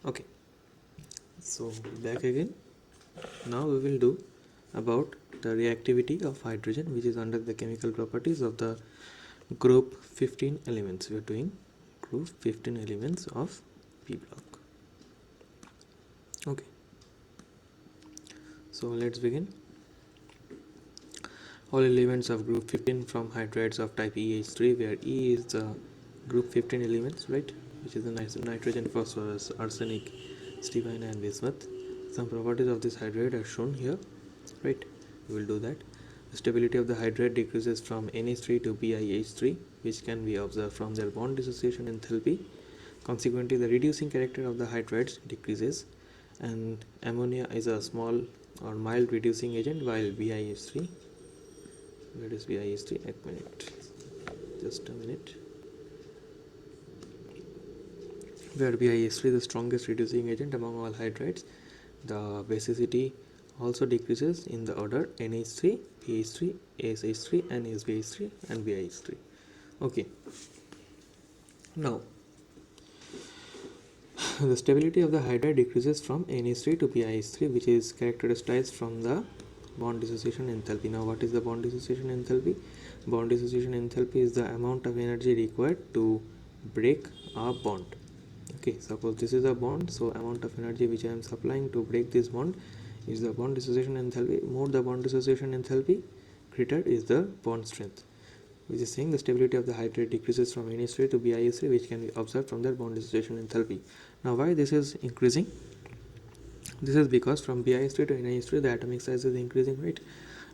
Okay, so back again. Now we will do about the reactivity of hydrogen, which is under the chemical properties of the group 15 elements. We are doing group 15 elements of P block. Okay, so let's begin. All elements of group 15 from hydrides of type EH3, where E is the group 15 elements, right, which is the nitrogen, phosphorus, arsenic, stibine and bismuth. Some properties of this hydride are shown here, right? We will do that. The stability of the hydride decreases from NH3 to BiH3, which can be observed from their bond dissociation enthalpy. Consequently, the reducing character of the hydrides decreases, and ammonia is a small or mild reducing agent, while BiH3, where is BiH3? A minute, just a minute. Where BiH3 is the strongest reducing agent among all hydrides, the basicity also decreases in the order NH3, PH3, ASH3 and SBH3 and BiH3. Okay. Now, the stability of the hydride decreases from NH3 to BiH3, which is characterized from the bond dissociation enthalpy. Now, what is the bond dissociation enthalpy? Bond dissociation enthalpy is the amount of energy required to break a bond. Okay, suppose this is a bond, so amount of energy which I am supplying to break this bond is the bond dissociation enthalpy. More the bond dissociation enthalpy, greater is the bond strength, which is saying the stability of the hydride decreases from NH3 to BiH3, which can be observed from their bond dissociation enthalpy. Now, why this is increasing? This is because from BiH3 to NH3 the atomic size is increasing, right?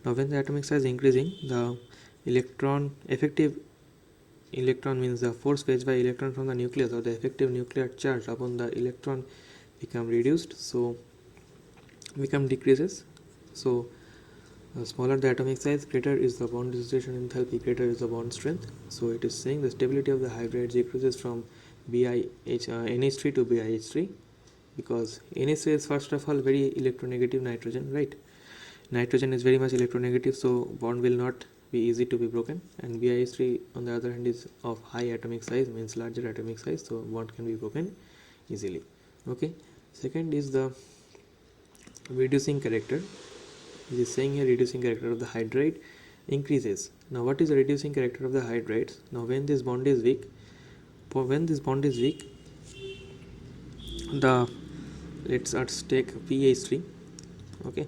Now, when the atomic size is increasing, the effective electron means the force fetched by electron from the nucleus, or the effective nuclear charge upon the electron become reduced, so become decreases. So smaller the atomic size, greater is the bond dissociation enthalpy, greater is the bond strength. So it is saying the stability of the hydrides decreases from NH3 to BiH3, because NH3 is first of all very electronegative nitrogen, right? Nitrogen is very much electronegative, so bond will not be easy to be broken, and BiH3 on the other hand is of high atomic size, means larger atomic size, so bond can be broken easily. Okay, second is the reducing character. It is saying here reducing character of the hydride increases. Now, what is the reducing character of the hydrides? Now, when this bond is weak, the let's take PH3. Okay,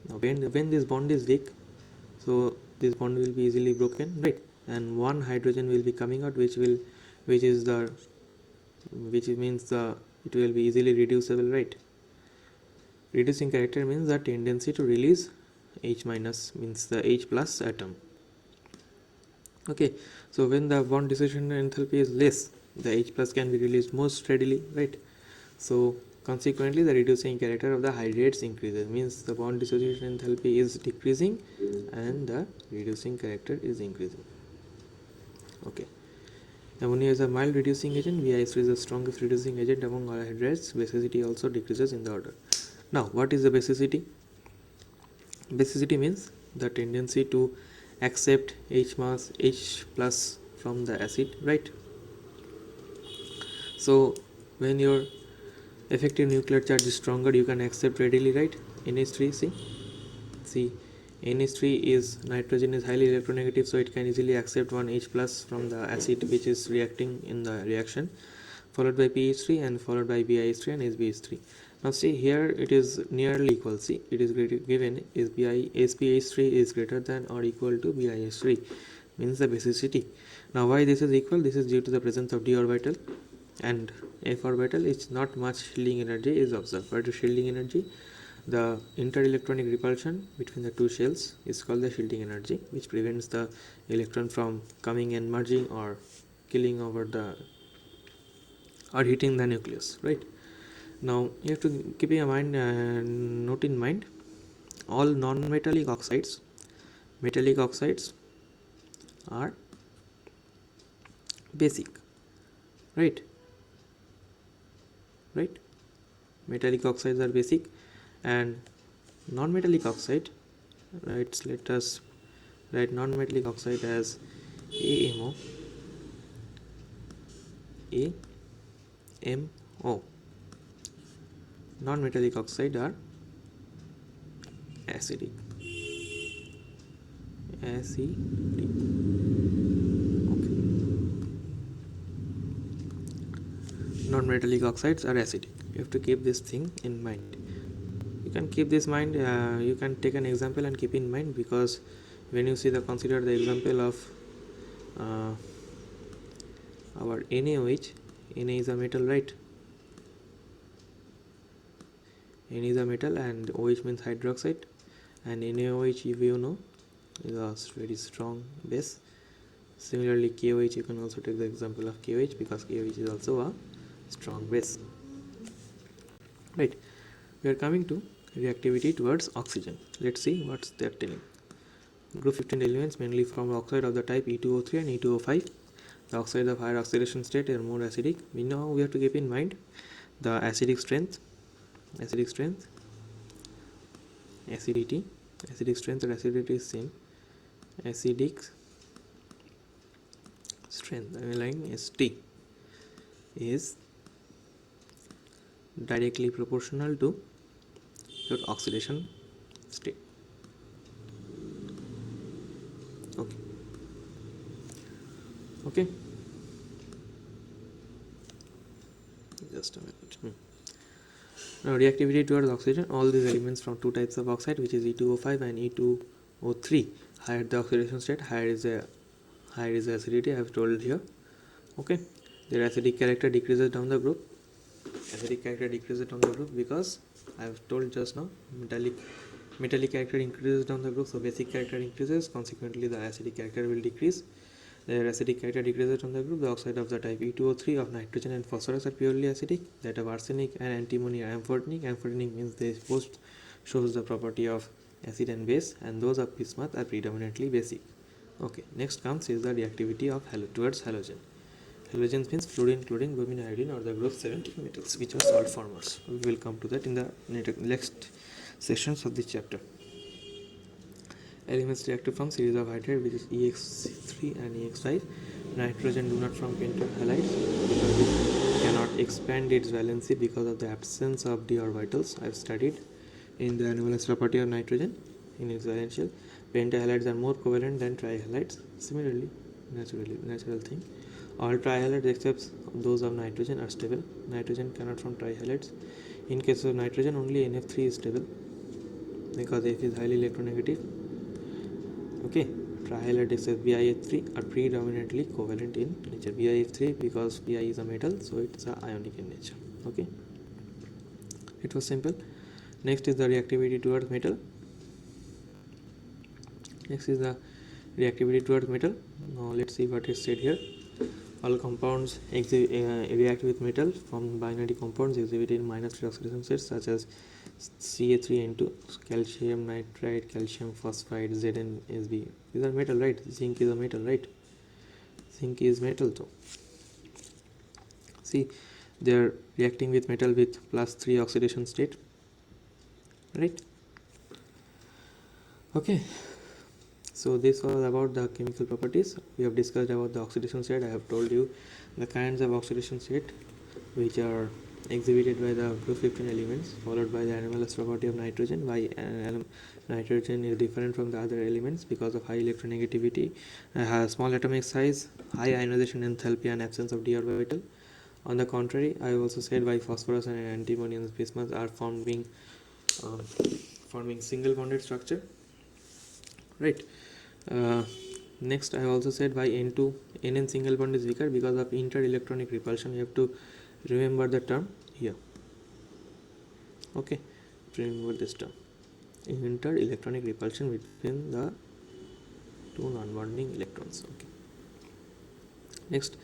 now when this bond is weak, so this bond will be easily broken, right? And one hydrogen will be coming out, which means it will be easily reducible, right? Reducing character means the tendency to release H minus, means the H plus atom. Okay, so when the bond dissociation enthalpy is less, the H plus can be released more steadily, right? So consequently, the reducing character of the hydrides increases, means the bond dissociation enthalpy is decreasing and the reducing character is increasing. Okay, ammonia is a mild reducing agent. BiH3 is the strongest reducing agent among all hydrides. Basicity also decreases in the order. Now, what is the basicity? Basicity means the tendency to accept H plus from the acid, right? So when your effective nuclear charge is stronger, you can accept readily, right? NH3, see NH3 is nitrogen is highly electronegative, so it can easily accept one H plus from the acid which is reacting in the reaction, followed by PH3 and followed by BiH3 and SBH3. Now see here it is nearly equal. See, it is given is SBH3 is greater than or equal to BiH3, means the basicity. Now why this is equal? This is due to the presence of d orbital and f orbital. It's not much shielding energy is observed. What is shielding energy? The interelectronic repulsion between the two shells is called the shielding energy, which prevents the electron from coming and merging or killing over the or hitting the nucleus, right? Now you have to keep in mind, note in mind, all non-metallic oxides, metallic oxides are basic, right? Metallic oxides are basic, and non-metallic oxide, right? Let us write non-metallic oxide as AMO, NaMO. Non-metallic oxide are acidic. Okay. Non-metallic oxides are acidic. You have to keep this thing in mind. You can keep this mind. You can take an example and keep in mind, because when you see consider the example of our NaOH. Na is a metal, right? Na is a metal and OH means hydroxide, and NaOH, if you know, is a very strong base. Similarly, KOH, you can also take the example of KOH, because KOH is also a strong base. Right. We are coming to reactivity towards oxygen. Let's see what's they're telling. Group 15 elements mainly from oxide of the type E2O3 and E2O5. The oxides of higher oxidation state are more acidic. We have to keep in mind the acidic strength, acidity, acidic strength and acidity is same. Acidic strength, I am lying, St is directly proportional to your oxidation state. Okay. Just a minute. Now, reactivity towards oxygen. All these elements from two types of oxide, which is E2O5 and E2O3. Higher the oxidation state, higher is the acidity. I have told here. Okay, their acidic character decreases down the group. Acidic character decreases down the group because I have told just now metallic character increases down the group, so basic character increases. Consequently, the acidic character will decrease. Their acidic character decreases from the group. The oxide of the type E2O3 of nitrogen and phosphorus are purely acidic. That of arsenic and antimony are amphoteric. Amphoteric means they both shows the property of acid and base, and those of bismuth are predominantly basic. Okay, next comes is the reactivity of towards halogen. Halogens means fluorine, chlorine, bromine, iodine, or the group 17 metals, which are salt formers. We will come to that in the next sections of this chapter. Elements reactive from series of hydride, which is EX3 and EX5. Nitrogen do not form pentyl halides because it cannot expand its valency because of the absence of d orbitals. I have studied in the anomalous property of nitrogen in its valential. Pentahalides are more covalent than trihalides. Similarly, natural thing. All trihalides except those of nitrogen are stable. Nitrogen cannot form trihalides. In case of nitrogen, only NF3 is stable because F is highly electronegative. Okay, trihalide except BiF3 are predominantly covalent in nature. BiF3 because Bi is a metal, so it's ionic in nature. Okay, it was simple. Next is the reactivity towards metal. Now let's see what is said here. All compounds react with metal from binary compounds exhibiting -3 oxidation states such as Ca3N2, calcium nitride, calcium phosphide, ZnSb. These are metal, right? Zinc is a metal, right? Zinc is metal too. See, they are reacting with metal with +3 oxidation state, right? Okay. So this was about the chemical properties. We have discussed about the oxidation state. I have told you the kinds of oxidation state which are exhibited by the group 15 elements, followed by the anomalous property of nitrogen. Why nitrogen is different from the other elements? Because of high electronegativity, small atomic size, high ionization enthalpy, and absence of d orbital. On the contrary, I also said why phosphorus and antimony and bismuth are forming single bonded structure, right? Next, I also said why Nn single bond is weaker because of inter-electronic repulsion. You have to remember the term here. Okay, remember this term, inter-electronic repulsion between the two non-bonding electrons. Okay. Next,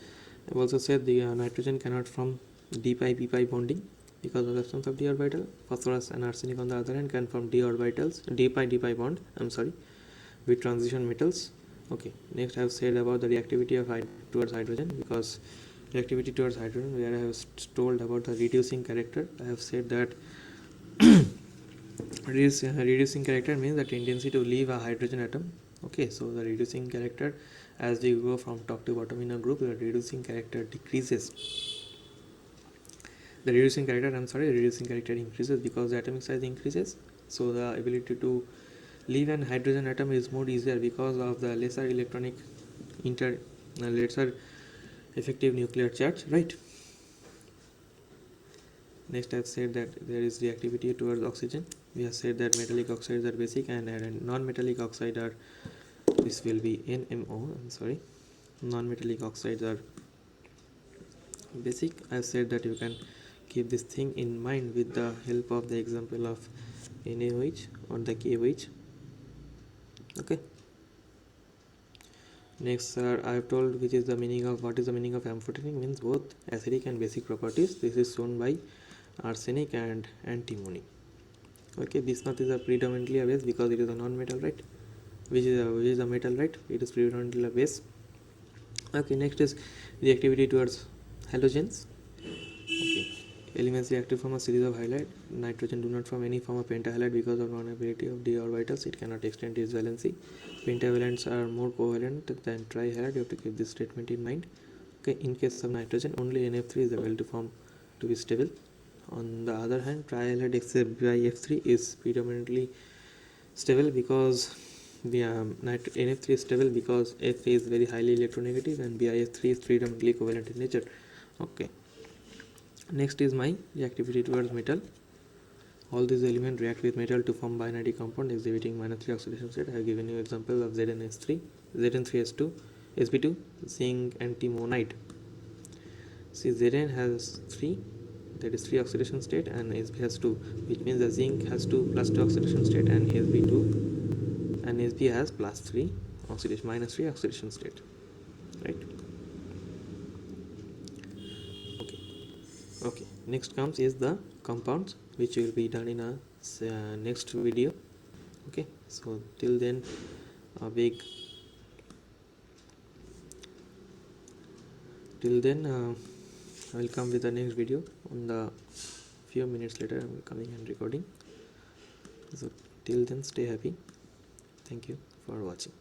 I've also said the nitrogen cannot form d-pi p-pi bonding because of the absence of d orbital. Phosphorus and arsenic on the other hand can form d orbitals, d-pi d-pi bond. With transition metals. Okay, next I have said about the reactivity of towards hydrogen, because reactivity towards hydrogen, where I have told about the reducing character. I have said that reducing character means the tendency to leave a hydrogen atom. Okay, so the reducing character as we go from top to bottom in a group, the reducing character decreases. The reducing character increases because the atomic size increases. So the ability to leave an hydrogen atom is more easier because of the lesser lesser effective nuclear charge, right? Next, I've said that there is reactivity towards oxygen. We have said that metallic oxides are basic and non-metallic oxide are, this will be NMO, I'm sorry, non-metallic oxides are basic. I've said that you can keep this thing in mind with the help of the example of NaOH or the KOH. Okay. Next, I have told what is the meaning of amphotericity, means both acidic and basic properties. This is shown by arsenic and antimony. Okay, bismuth is a predominantly a base because it is a non-metal, right? Which is a metal, right? It is predominantly a base. Okay, next is reactivity towards halogens. Okay, elements reactive from a series of halide. Nitrogen do not form any form of pentahalide because of non-ability of d orbitals. It cannot extend its valency. Pentavalents are more covalent than trihalide. You have to keep this statement in mind. Okay, in case of nitrogen, only NF3 is able to form to be stable. On the other hand, trihalide except BiF3 is predominantly stable because NF3 is stable because F is very highly electronegative and BiF3 is predominantly covalent in nature. Okay. Next is my reactivity towards metal. All these elements react with metal to form binary compound exhibiting -3 oxidation state. I have given you example of ZnS3, Zn3s2, Sp2, zinc antimonide. See, Zn has 3, that is 3 oxidation state, and Sp has 2, which means the zinc has 2 plus 2 oxidation state and Sp2, and Sp has -3 oxidation state, right? Okay, next comes is the compounds, which will be done in a next video. Okay, so till then, I will come with the next video on the few minutes later. I'm coming and recording. So till then, stay happy. Thank you for watching.